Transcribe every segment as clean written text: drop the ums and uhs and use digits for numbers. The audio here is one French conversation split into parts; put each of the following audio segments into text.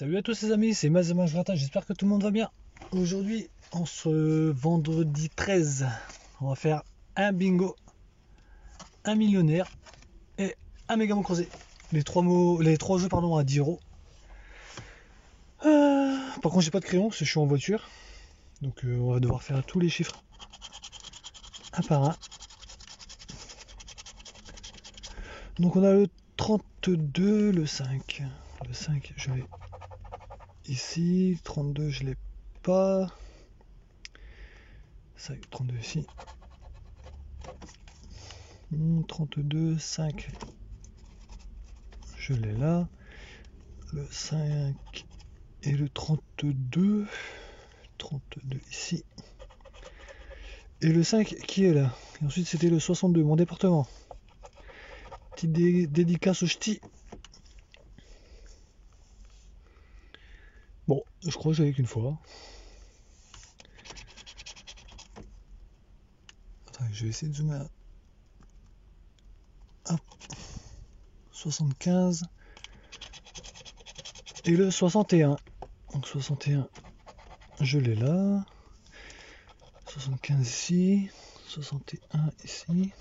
Salut à tous les amis, c'est Mazemajrata, j'espère que tout le monde va bien. Aujourd'hui, en ce vendredi 13, on va faire un bingo, un millionnaire et un méga mot creusé. Les trois jeux à 10 euros. Par contre, j'ai pas de crayon parce que je suis en voiture. Donc on va devoir faire tous les chiffres un par un. Donc on a le 32, le 5. Le 5, je l'ai ici. 32, je l'ai pas. 32 ici. 32, 5. Je l'ai là. Le 5 et le 32. 32 ici. Et le 5 qui est là. Et ensuite c'était le 62, mon département. Petite dédicace au ch'ti. Bon, je crois que j'avais qu'une fois. Attends, je vais essayer de zoomer. Hop. 75. Et le 61. Donc 61, je l'ai là. 75 ici. 61 ici.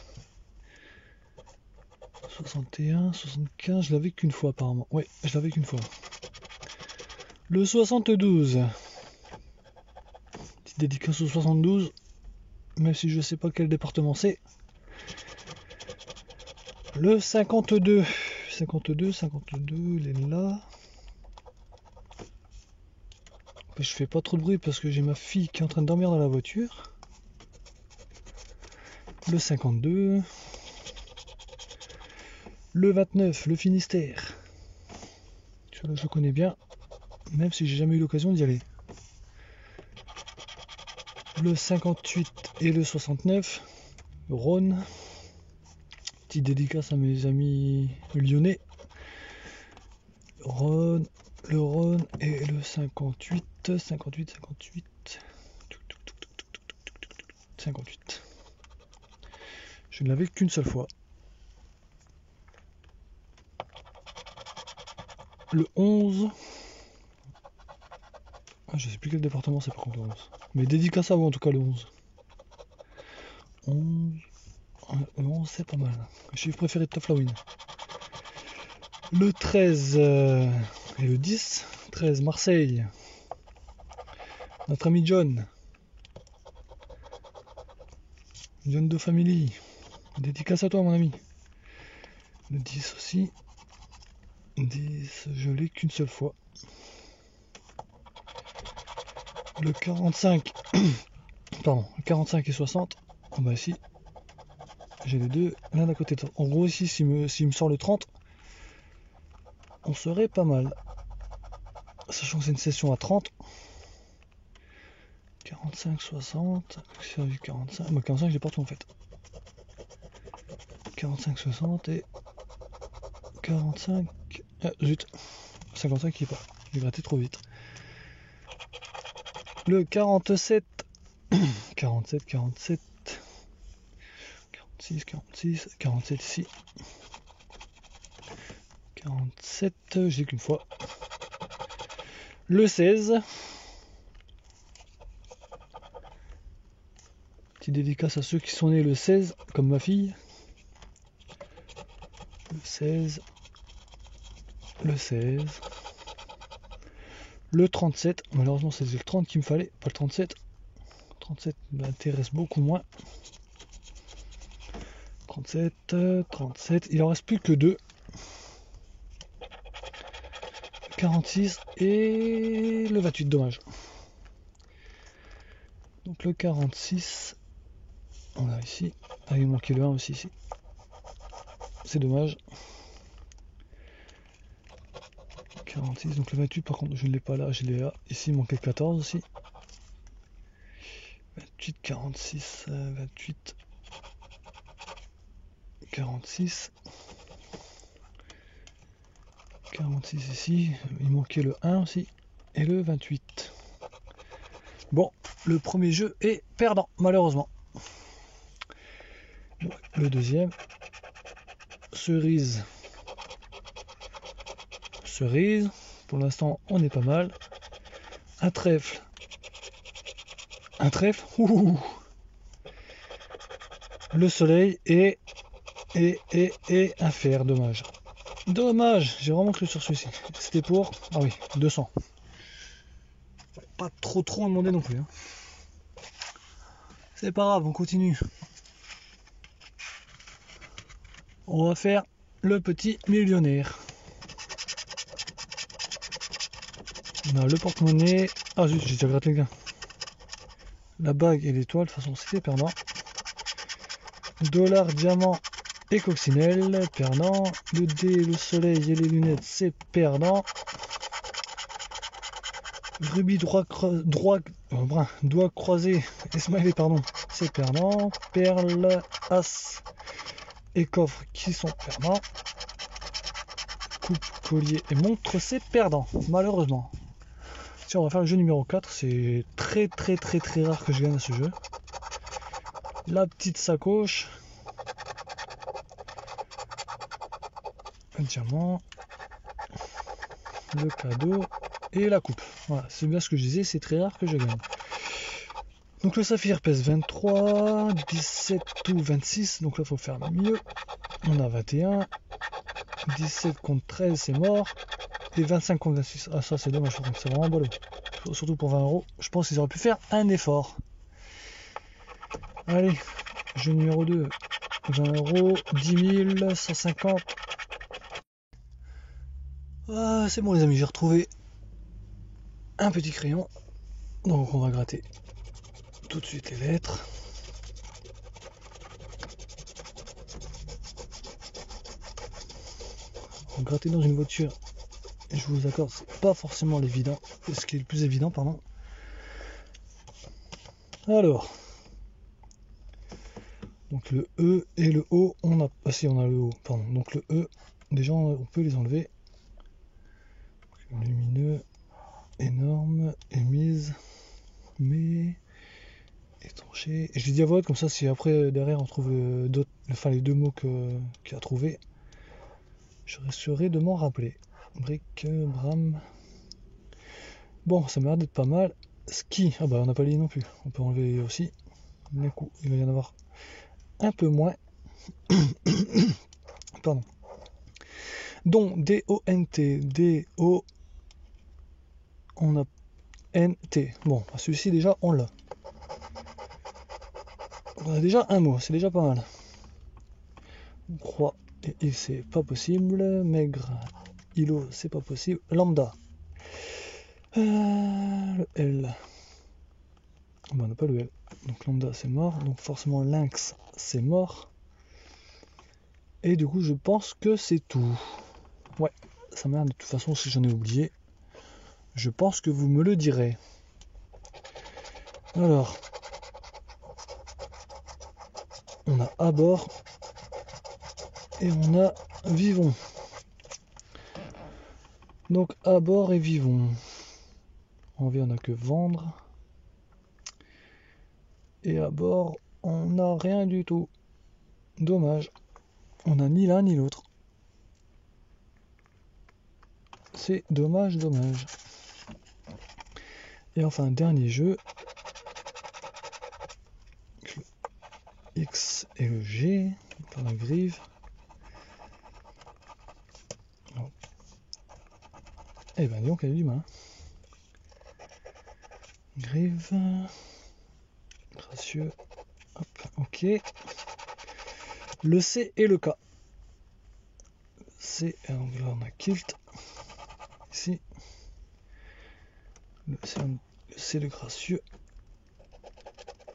61, 75, je l'avais qu'une fois apparemment. Ouais, je l'avais qu'une fois. Le 72. Petite dédicace au 72. Même si je sais pas quel département c'est. Le 52. 52, il est là. Je fais pas trop de bruit parce que j'ai ma fille qui est en train de dormir dans la voiture. Le 52. Le 29, le Finistère. Celui-là, je le connais bien, même si j'ai jamais eu l'occasion d'y aller. Le 58 et le 69, le Rhône. Petite dédicace à mes amis lyonnais. Le Rhône et le 58. 58. Je ne l'avais qu'une seule fois. Le 11. Ah, je sais plus quel département c'est par contre le 11. Mais dédicace à vous en tout cas le 11. 11. Le 11 c'est pas mal. Le chiffre préféré de Taflawin. Le 13 et le 10. 13 Marseille. Notre ami John. John de Family. Dédicace à toi mon ami. Le 10 aussi. 10, je l'ai qu'une seule fois. Le 45. Pardon, 45 et 60. Ah bah ici. J'ai les deux l'un à côté de l'autre. En gros ici s'il me sort le 30, on serait pas mal. Sachant que c'est une session à 30. 45, 60. 45. Bah 45 j'ai pas tout en fait. 45, 60 et 45. Ah zut. 55 qui est pas. J'ai gratté trop vite. Le 47. 47, 46, 47 ici. 47, j'ai qu'une fois. Le 16. Petite dédicace à ceux qui sont nés le 16, comme ma fille. Le 16. Le 16. Le 37. Malheureusement, c'est le 30 qu'il me fallait, pas le 37. 37 m'intéresse beaucoup moins. 37. Il en reste plus que 2. 46 et le 28, dommage. Donc le 46. On a ici. Ah, il manquait le 1 aussi ici. C'est dommage. 46, donc le 28 par contre je ne l'ai pas là, je l'ai là. Ici il manquait le 14 aussi. 28, 46, 28, 46. 46 ici, il manquait le 1 aussi. Et le 28. Bon, le premier jeu est perdant, malheureusement. Le deuxième. Cerise. Pour l'instant, on est pas mal. Un trèfle. Un trèfle. Ouh. Le soleil et un fer. Dommage. Dommage. J'ai vraiment cru sur celui-ci. C'était pour... Ah oui, 200. Pas trop à demander non plus. Hein. C'est pas grave, on continue. On va faire le petit millionnaire. On a le porte-monnaie. Ah zut, j'ai déjà gratté le gain. La bague et l'étoile, de toute façon c'était perdant. Dollar, diamant et coccinelle, perdant. Le dé, le soleil et les lunettes, c'est perdant. Rubis doigt croisé et smiley, pardon, c'est perdant. Perle, as et coffre qui sont perdants. Coupe, collier et montre, c'est perdant, malheureusement. Tiens, on va faire le jeu numéro 4. C'est très rare que je gagne à ce jeu. La petite sacoche. Un diamant. Le cadeau. Et la coupe. Voilà, c'est bien ce que je disais, c'est très rare que je gagne. Donc le saphir pèse 23, 17 ou 26, donc là il faut faire mieux. On a 21, 17 contre 13, c'est mort. Et 25 contre 26, ah ça c'est dommage, c'est vraiment bolo. Surtout pour 20 euros, je pense qu'ils auraient pu faire un effort. Allez, jeu numéro 2, 20 euros, 10 000, 150. Ah, c'est bon les amis, j'ai retrouvé un petit crayon. Donc on va gratter tout de suite les lettres. Gratter dans une voiture, je vous accorde, c'est pas forcément l'évident, ce qui est le plus évident, pardon. Alors, donc le E et le O, on a, ah si on a le O, pardon. Donc le E, déjà on peut les enlever. Lumineux, énorme, émise, mais étanché. Et je l'ai dit à voix haute, comme ça si après derrière on trouve d'autres, enfin les deux mots qu'il a trouvé, je risquerai de m'en rappeler. Brique, brame. Bon, ça m'a l'air d'être pas mal. Ski, ah bah on n'a pas les non plus. On peut enlever aussi. D'un coup, il va y en avoir un peu moins. Pardon. Don, D-O-N-T, D-O, on a N-T. Bon, celui-ci déjà, on l'a. On a déjà un mot, c'est déjà pas mal. Croix et il, c'est pas possible. Maigre, îlot, c'est pas possible. Lambda. Le L. Bon, on n'a pas le L. Donc lambda, c'est mort. Donc forcément, lynx, c'est mort. Et du coup, je pense que c'est tout. Ouais, ça merde. De toute façon, si j'en ai oublié, je pense que vous me le direz. Alors, on a à bord et on a vivons. Donc à bord et vivons. En V, on n'a que vendre. Et à bord, on n'a rien du tout. Dommage. On n'a ni l'un ni l'autre. C'est dommage, dommage. Et enfin, dernier jeu. Le X et le G. Par la grive. Eh ben, donc, elle a du mal. Grive. Gracieux. Hop, ok. Le C et le K. C, donc là on a kilt. Ici. Le C de gracieux.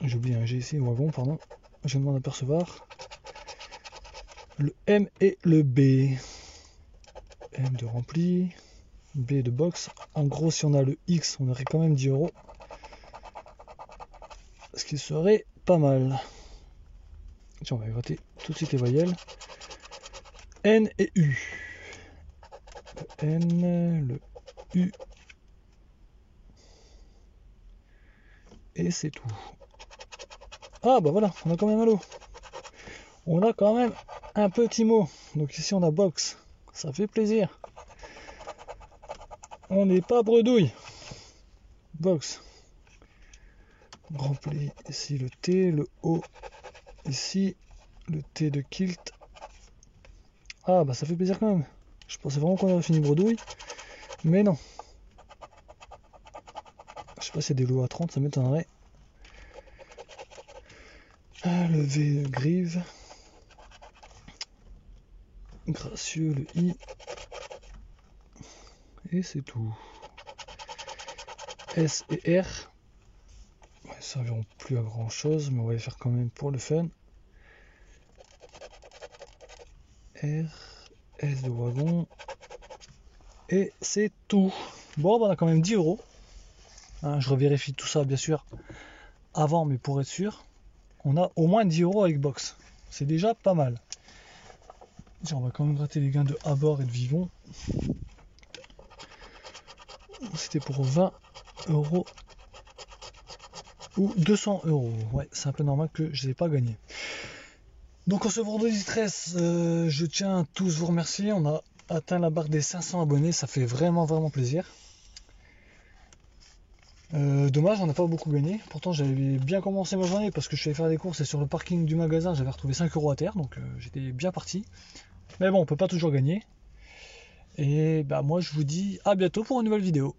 J'ai oublié un G ici, wagon, pardon. Je viens de m'en apercevoir. Le M et le B. M de rempli. B de box. En gros, si on a le X, on aurait quand même 10 euros. Ce qui serait pas mal. Tiens, on va gratter tout de suite les voyelles. N et U. Le N, le U. Et c'est tout. Ah bah voilà, on a quand même un lot. On a quand même un petit mot. Donc ici on a box. Ça fait plaisir. On n'est pas bredouille. Box. Grand pli, ici le T, le O, ici, le T de kilt. Ah bah ça fait plaisir quand même. Je pensais vraiment qu'on avait fini bredouille, mais non. Je sais pas si c'est des lots à 30, ça m'étonnerait. Ah, le V de grive. Gracieux, le I. Et c'est tout. S et R. Ouais, ça ne serviront plus à grand chose, mais on va les faire quand même pour le fun. R, S de wagon. Et c'est tout. Bon, bah, on a quand même 10 €. Hein, je revérifie tout ça, bien sûr, avant, mais pour être sûr, on a au moins 10 € avec box. C'est déjà pas mal. Tiens, on va quand même gratter les gains de Abord et de Vivon. C'était pour 20 € ou 200 €. Ouais, c'est un peu normal que je ne les ai pas gagnés. Donc en ce vendredi 13, je tiens à tous vous remercier. On a atteint la barre des 500 abonnés, ça fait vraiment plaisir. Dommage, on n'a pas beaucoup gagné. Pourtant j'avais bien commencé ma journée parce que je suis allé faire des courses et sur le parking du magasin j'avais retrouvé 5 € à terre, donc j'étais bien parti. Mais bon, on peut pas toujours gagner. Et bah moi je vous dis à bientôt pour une nouvelle vidéo.